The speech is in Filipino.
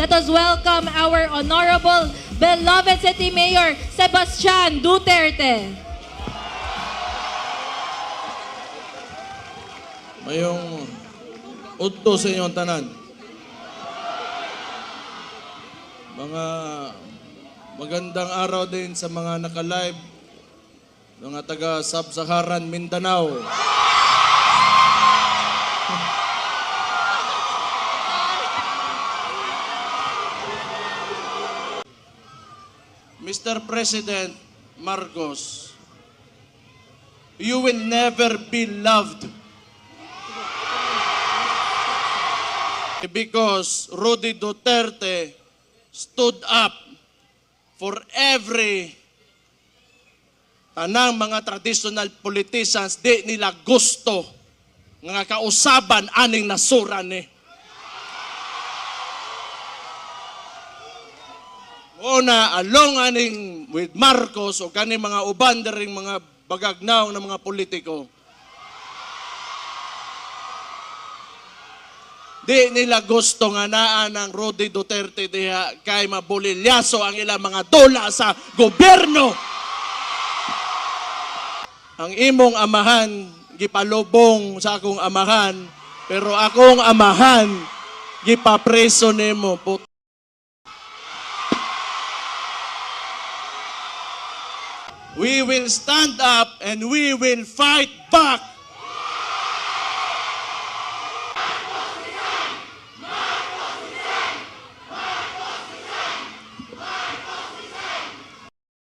Let us welcome our honorable, beloved City Mayor, Sebastian Duterte. Mayong udto sa inyong tanan. Mga magandang araw din sa mga naka-live, mga taga Sub-Saharan Mindanao. Mr. President Marcos, you will never be loved because Rudy Duterte stood up for every tanang mga traditional politicians di nila gusto nga kausaban aning nasura ni. Una, along aning with Marcos o kani mga uban ring mga bagagnaw ng mga politiko, di nila gusto nga naa ng Rudy Duterte diha kay mabulilyaso ang ilang mga dola sa gobyerno. Ang imong amahan, gipalubong sa akong amahan, pero akong amahan, gipapreso nimo. We will stand up and we will fight back